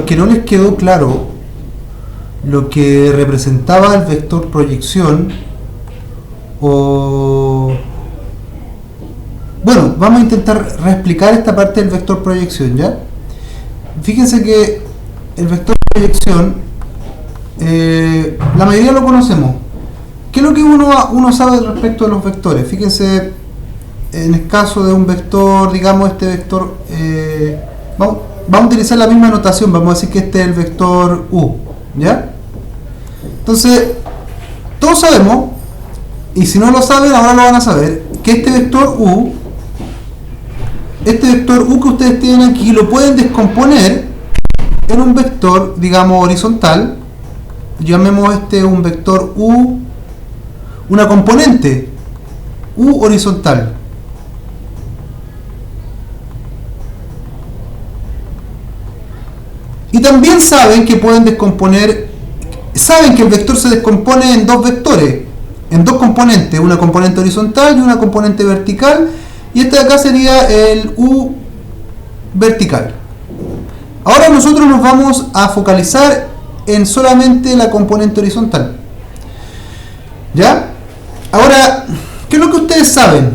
porque no les quedó claro lo que representaba el vector proyección, o bueno, vamos a intentar reexplicar esta parte del vector proyección, ¿ya? Fíjense que el vector proyección, la mayoría lo conocemos. ¿Qué es lo que uno sabe respecto de los vectores? Fíjense, en el caso de un vector, digamos este vector, vamos a utilizar la misma notación, vamos a decir que este es el vector U, ¿ya? Entonces, todos sabemos, y si no lo saben, ahora lo van a saber, que este vector U que ustedes tienen aquí, lo pueden descomponer en un vector, digamos, horizontal. Llamemos este un vector U, una componente U horizontal. Y también saben que pueden descomponer, saben que el vector se descompone en dos vectores, en dos componentes, una componente horizontal y una componente vertical, y este de acá sería el U vertical. Ahora nosotros nos vamos a focalizar en solamente la componente horizontal, ¿ya? Ahora, ¿qué es lo que ustedes saben?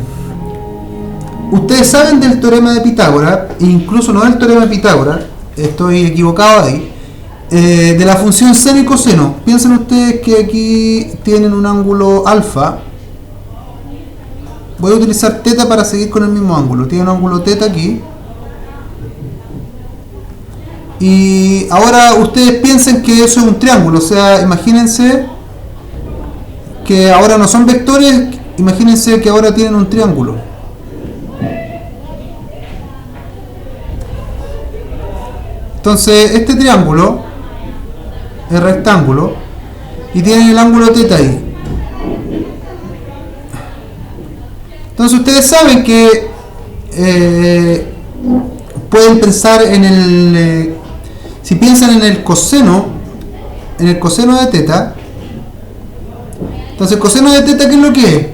Ustedes saben del teorema de Pitágoras, incluso no del teorema de Pitágoras, estoy equivocado ahí, de la función seno y coseno. Piensen ustedes que aquí tienen un ángulo alfa. Voy a utilizar teta para seguir con el mismo ángulo. Tiene un ángulo teta aquí. Y ahora ustedes piensen que eso es un triángulo. O sea, imagínense que ahora no son vectores. Imagínense que ahora tienen un triángulo. Entonces, este triángulo es rectángulo y tiene el ángulo teta ahí. Entonces ustedes saben que pueden pensar en el si piensan en el coseno de teta. Entonces el coseno de teta, ¿qué es lo que es?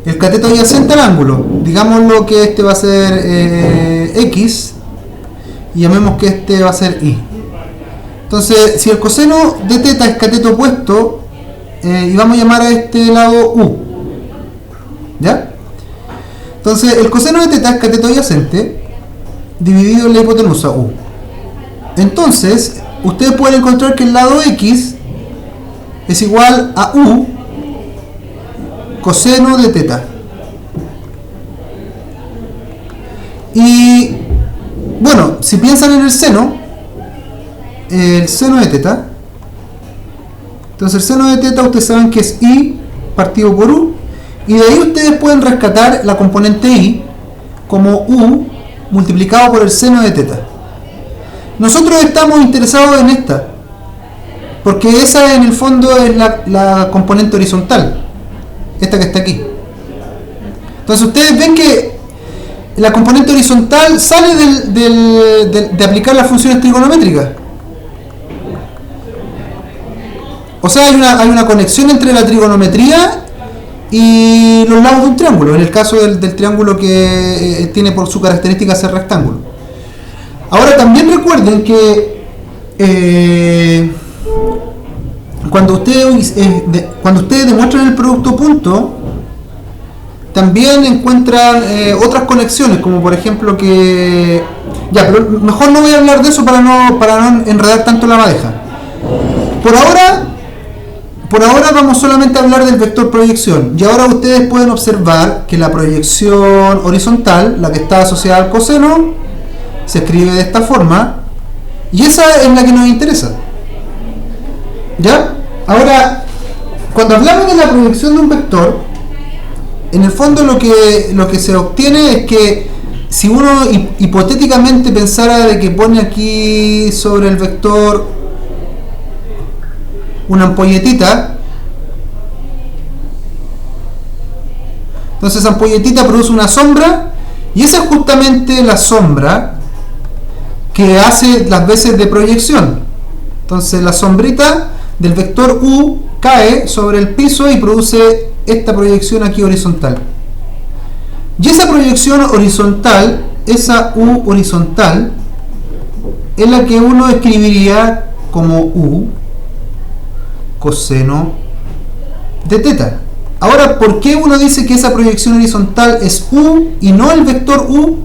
El cateto adyacente al ángulo. Digámoslo que este va a ser X y llamemos que este va a ser Y. Entonces, si el coseno de teta es cateto opuesto, y vamos a llamar a este lado U, ¿ya? Entonces, el coseno de teta es cateto adyacente dividido en la hipotenusa U. Entonces, ustedes pueden encontrar que el lado X es igual a U coseno de teta. Y, bueno, si piensan en el seno de teta, entonces el seno de teta ustedes saben que es I partido por U, y de ahí ustedes pueden rescatar la componente I como U multiplicado por el seno de teta. Nosotros estamos interesados en esta, porque esa en el fondo es la componente horizontal, esta que está aquí. Entonces ustedes ven que la componente horizontal sale de aplicar las funciones trigonométricas. O sea, hay una conexión entre la trigonometría y los lados de un triángulo, en el caso del triángulo que tiene por su característica ser rectángulo. Ahora también recuerden que cuando ustedes demuestran el producto punto, también encuentran otras conexiones, como por ejemplo que... Ya, pero mejor no voy a hablar de eso para no enredar tanto la madeja. Por ahora vamos solamente a hablar del vector proyección. Y ahora ustedes pueden observar que la proyección horizontal, la que está asociada al coseno, se escribe de esta forma. Y esa es la que nos interesa. ¿Ya? Ahora, cuando hablamos de la proyección de un vector, en el fondo lo que se obtiene es que si uno hipotéticamente pensara de que pone aquí sobre el vector una ampolletita, entonces esa ampolletita produce una sombra, y esa es justamente la sombra que hace las veces de proyección. Entonces la sombrita del vector U cae sobre el piso y produce esta proyección aquí horizontal. Y esa proyección horizontal, esa U horizontal, es la que uno escribiría como U coseno de teta. Ahora, ¿por qué uno dice que esa proyección horizontal es U y no el vector U?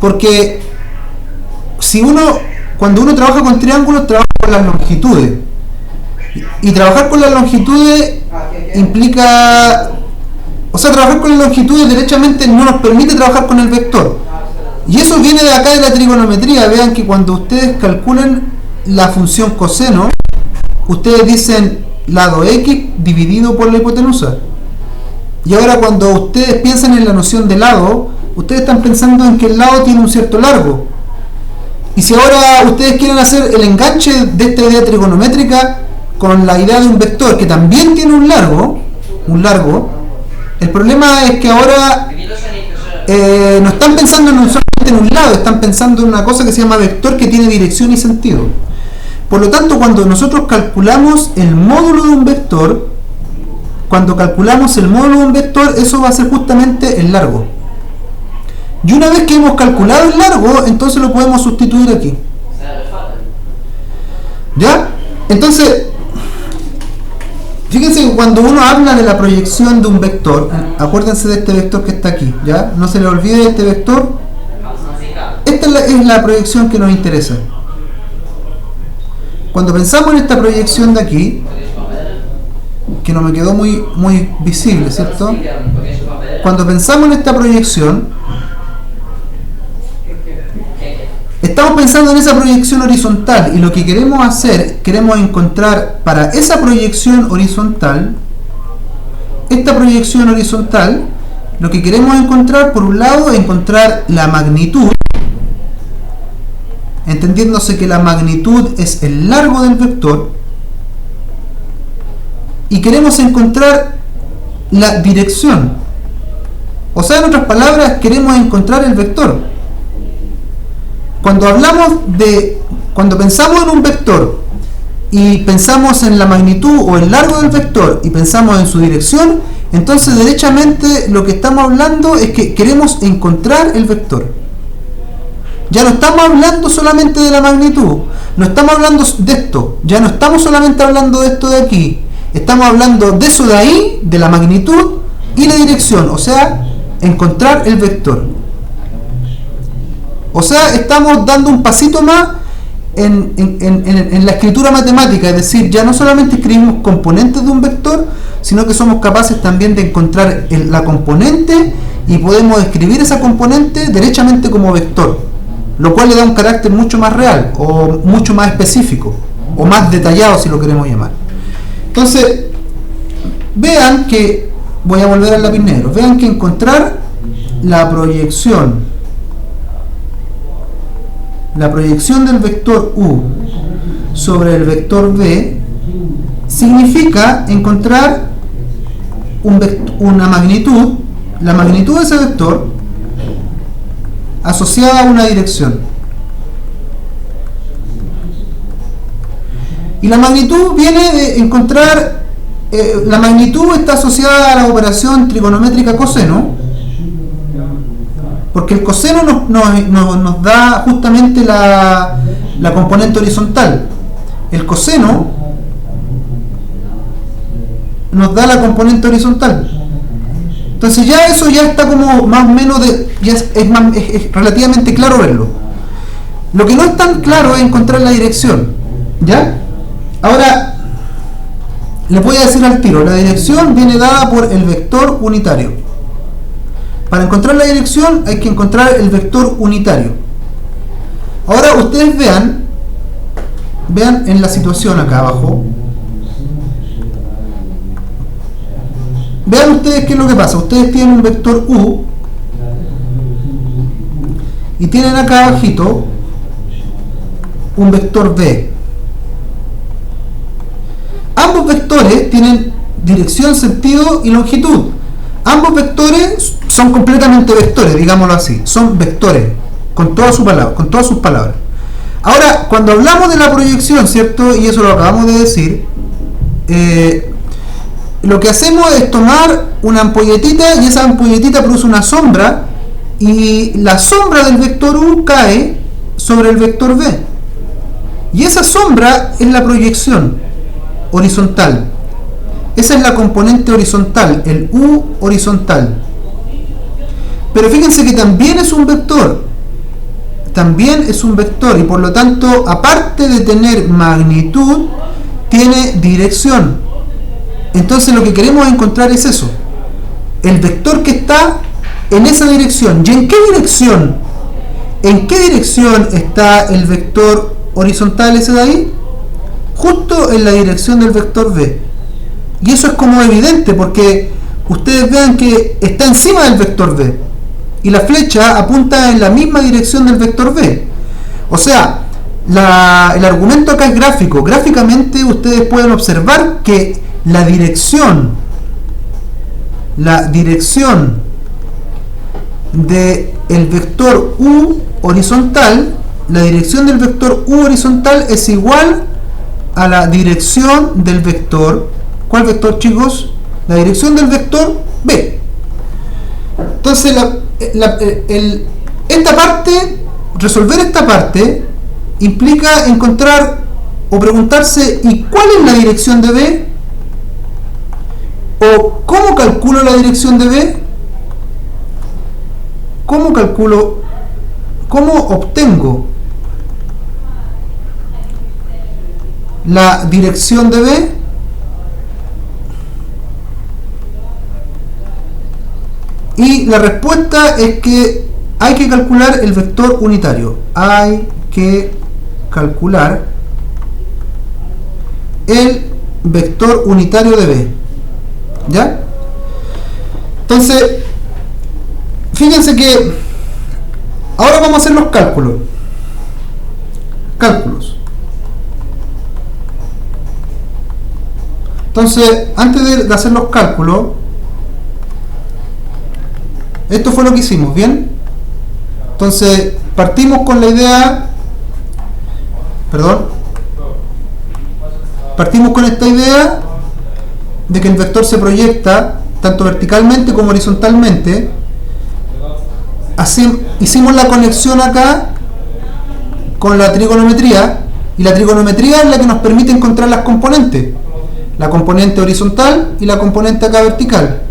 Porque cuando uno trabaja con triángulos, trabaja con las longitudes. Y trabajar con las longitudes implica... O sea, trabajar con las longitudes derechamente no nos permite trabajar con el vector. Y eso viene de acá de la trigonometría. Vean que cuando ustedes calculan la función coseno, ustedes dicen lado x dividido por la hipotenusa. Y ahora cuando ustedes piensan en la noción de lado, ustedes están pensando en que el lado tiene un cierto largo. Y si ahora ustedes quieren hacer el enganche de esta idea trigonométrica con la idea de un vector que también tiene un largo, el problema es que ahora no están pensando solamente en un lado, están pensando en una cosa que se llama vector que tiene dirección y sentido. Por lo tanto, cuando nosotros calculamos el módulo de un vector, eso va a ser justamente el largo. Y una vez que hemos calculado el largo, entonces lo podemos sustituir aquí. ¿Ya? Entonces, fíjense que cuando uno habla de la proyección de un vector, acuérdense de este vector que está aquí, ¿ya? No se le olvide este vector. Esta es la proyección que nos interesa. Cuando pensamos en esta proyección de aquí, que no me quedó muy visible, ¿cierto? Cuando pensamos en esta proyección, estamos pensando en esa proyección horizontal, y lo que queremos hacer, queremos encontrar para esa proyección horizontal, lo que queremos encontrar, por un lado, es encontrar la magnitud, entendiéndose que la magnitud es el largo del vector, y queremos encontrar la dirección. O sea, en otras palabras, queremos encontrar el vector. Cuando pensamos en un vector y pensamos en la magnitud o el largo del vector y pensamos en su dirección, entonces derechamente lo que estamos hablando es que queremos encontrar el vector. Ya no estamos hablando solamente de la magnitud, no estamos hablando de esto, ya no estamos solamente hablando de esto de aquí, estamos hablando de eso de ahí, de la magnitud y la dirección, o sea, encontrar el vector. O sea, estamos dando un pasito más en la escritura matemática, es decir, ya no solamente escribimos componentes de un vector, sino que somos capaces también de encontrar la componente y podemos escribir esa componente derechamente como vector, lo cual le da un carácter mucho más real o mucho más específico o más detallado, si lo queremos llamar. Entonces, vean que, voy a volver al lápiz negro, vean que encontrar la proyección del vector U sobre el vector B significa encontrar una magnitud, la magnitud de ese vector asociada a una dirección. Y la magnitud viene de encontrar, la magnitud está asociada a la operación trigonométrica coseno, porque el coseno nos da justamente la componente horizontal. El coseno nos da la componente horizontal. Entonces ya eso ya está como más o menos es relativamente claro verlo. Lo que no es tan claro es encontrar la dirección. ¿Ya? Ahora, les voy a decir al tiro, la dirección viene dada por el vector unitario. Para encontrar la dirección hay que encontrar el vector unitario. Ahora ustedes vean en la situación acá abajo. Vean ustedes qué es lo que pasa. Ustedes tienen un vector U y tienen acá abajito un vector B. Ambos vectores tienen dirección, sentido y longitud. Ambos vectores son completamente vectores, digámoslo así. Son vectores, con todas sus palabras. Ahora, cuando hablamos de la proyección, ¿cierto? Y eso lo acabamos de decir, lo que hacemos es tomar una ampolletita y esa ampolletita produce una sombra y la sombra del vector U cae sobre el vector B. Y esa sombra es la proyección horizontal. Esa es la componente horizontal, el U horizontal. Pero fíjense que también es un vector. También es un vector y por lo tanto, aparte de tener magnitud, tiene dirección. Entonces lo que queremos encontrar es eso. El vector que está en esa dirección. ¿Y en qué dirección? ¿En qué dirección está el vector horizontal ese de ahí? Justo en la dirección del vector B. Y eso es como evidente porque ustedes vean que está encima del vector B y la flecha apunta en la misma dirección del vector B. O sea, el argumento acá es gráfico. Gráficamente ustedes pueden observar que la dirección del vector U horizontal, la dirección del vector U horizontal es igual a la dirección del vector. ¿Cuál vector, chicos? La dirección del vector B. Entonces, resolver esta parte implica encontrar o preguntarse ¿y cuál es la dirección de B? ¿O cómo calculo la dirección de B? ¿Cómo obtengo la dirección de B? Y la respuesta es que hay que calcular el vector unitario. Hay que calcular el vector unitario de B. ¿Ya? Entonces, fíjense que ahora vamos a hacer los cálculos. Entonces, antes de hacer los cálculos, esto fue lo que hicimos, ¿bien? Entonces, partimos con la idea, partimos con esta idea de que el vector se proyecta tanto verticalmente como horizontalmente. Así, hicimos la conexión acá con la trigonometría, y la trigonometría es la que nos permite encontrar las componentes, la componente horizontal y la componente acá vertical.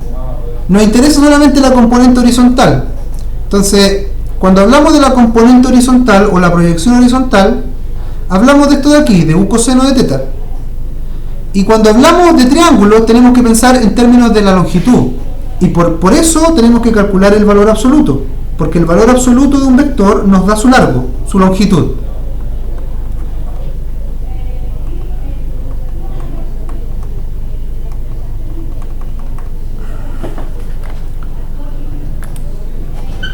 Nos interesa solamente la componente horizontal. Entonces, cuando hablamos de la componente horizontal o la proyección horizontal, hablamos de esto de aquí, de U coseno de teta. Y cuando hablamos de triángulos, tenemos que pensar en términos de la longitud. Y por eso tenemos que calcular el valor absoluto. Porque el valor absoluto de un vector nos da su largo, su longitud.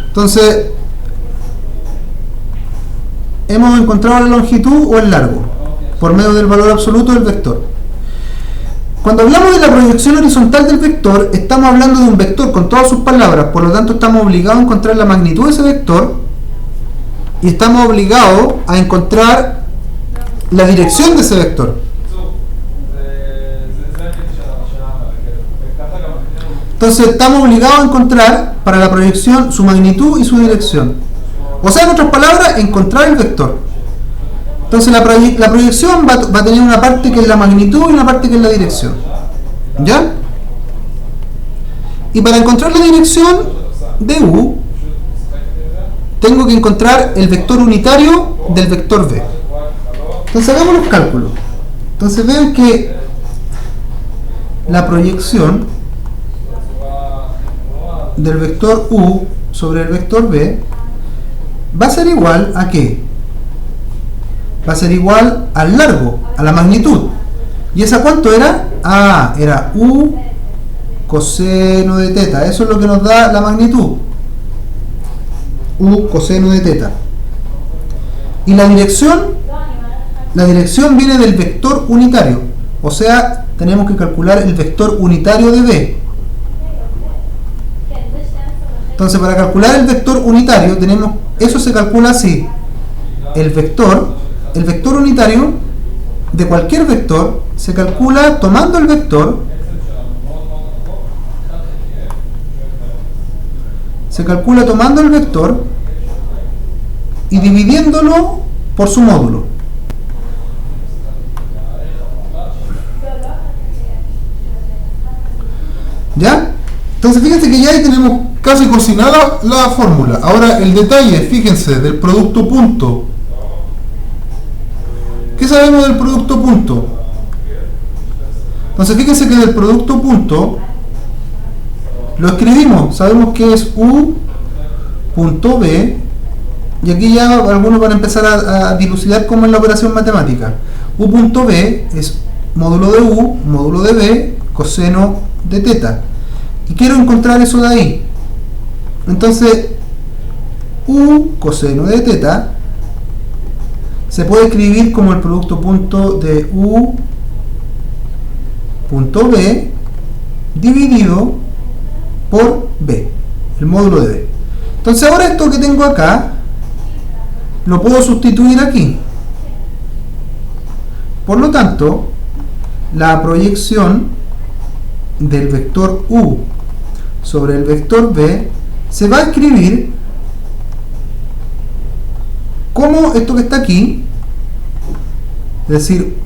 Entonces, hemos encontrado la longitud o el largo por medio del valor absoluto del vector. Cuando hablamos de la proyección horizontal del vector, estamos hablando de un vector con todas sus palabras, por lo tanto estamos obligados a encontrar la magnitud de ese vector y estamos obligados a encontrar la dirección de ese vector. Entonces estamos obligados a encontrar para la proyección su magnitud y su dirección. O sea, en otras palabras, encontrar el vector. Entonces la proyección va a tener una parte que es la magnitud y una parte que es la dirección. ¿Ya? Y para encontrar la dirección de U, tengo que encontrar el vector unitario del vector B. Entonces hagamos los cálculos. Entonces vean que la proyección del vector U sobre el vector B va a ser igual a ¿qué? Va a ser igual al largo, a la magnitud. ¿Y esa cuánto era? Ah, era U coseno de teta. Eso es lo que nos da la magnitud. U coseno de teta. Y la dirección viene del vector unitario. O sea, tenemos que calcular el vector unitario de B. Entonces, para calcular el vector unitario, eso se calcula así. El vector unitario de cualquier vector se calcula tomando el vector, y dividiéndolo por su módulo. ¿Ya? Entonces fíjense que ya ahí tenemos casi cocinada la fórmula. Ahora el detalle, fíjense, del producto punto. ¿Qué sabemos del producto punto? Entonces fíjense que del producto punto lo escribimos, sabemos que es U punto B, y aquí ya algunos van a empezar a dilucidar cómo es la operación matemática. U punto B es módulo de U, módulo de B, coseno de teta, y quiero encontrar eso de ahí. Entonces U coseno de teta se puede escribir como el producto punto de U punto B dividido por B, el módulo de B. Entonces ahora esto que tengo acá lo puedo sustituir aquí. Por lo tanto, la proyección del vector U sobre el vector B se va a escribir como esto que está aquí, es decir,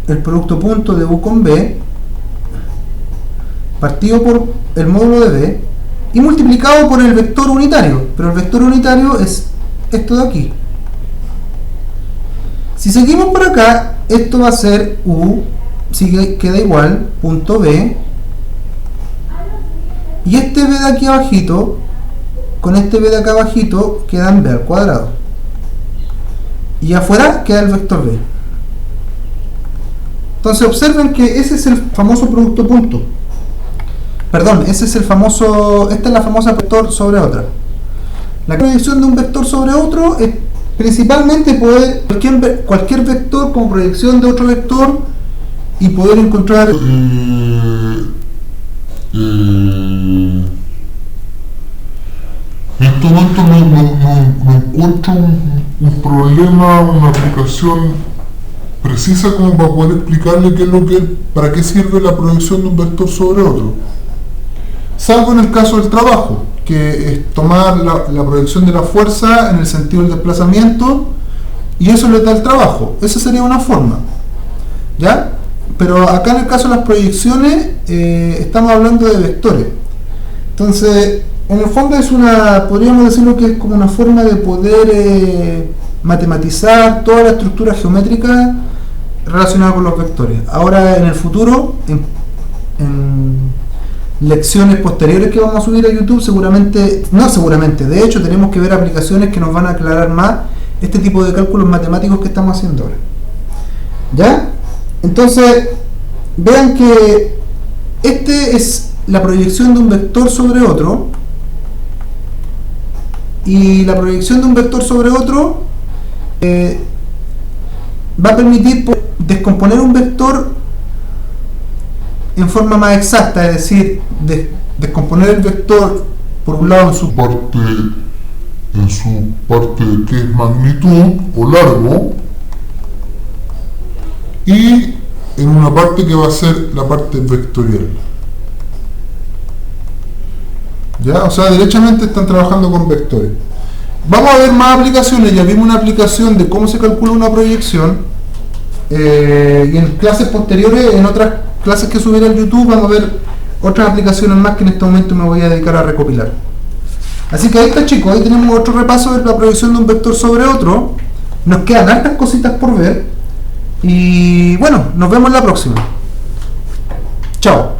el producto punto de U con B partido por el módulo de B y multiplicado por el vector unitario, pero el vector unitario es esto de aquí. Si seguimos por acá, esto va a ser U, queda igual, punto B, y este B de aquí abajito con este B de acá abajito quedan B al cuadrado, y afuera queda el vector B. Entonces observen que ese es el famoso producto punto. Perdón, ese es el famoso, esta es la famosa vector sobre otra. La proyección de un vector sobre otro es principalmente poder cualquier vector como proyección de otro vector y poder encontrar En este momento me encuentro un problema, una aplicación precisa como para poder explicarle qué es lo que, para qué sirve la proyección de un vector sobre otro. Salvo en el caso del trabajo, que es tomar la proyección de la fuerza en el sentido del desplazamiento y eso le da el trabajo. Esa sería una forma, ¿ya? Pero acá en el caso de las proyecciones estamos hablando de vectores. Entonces, en el fondo es podríamos decirlo que es como una forma de poder matematizar toda la estructura geométrica relacionada con los vectores. Ahora en el futuro, en lecciones posteriores que vamos a subir a YouTube, de hecho tenemos que ver aplicaciones que nos van a aclarar más este tipo de cálculos matemáticos que estamos haciendo ahora. ¿Ya? Entonces, vean que este es la proyección de un vector sobre otro, y la proyección de un vector sobre otro va a permitir descomponer un vector en forma más exacta, es decir, descomponer el vector por un lado en su parte que es magnitud o largo, y en una parte que va a ser la parte vectorial. ¿Ya? O sea, derechamente están trabajando con vectores. Vamos a ver más aplicaciones. Ya vimos una aplicación de cómo se calcula una proyección, y en clases posteriores, en otras clases que subiré al YouTube, vamos a ver otras aplicaciones más que en este momento me voy a dedicar a recopilar. Así que ahí está, chicos, ahí tenemos otro repaso de la proyección de un vector sobre otro. Nos quedan hartas cositas por ver y bueno, nos vemos la próxima. Chao.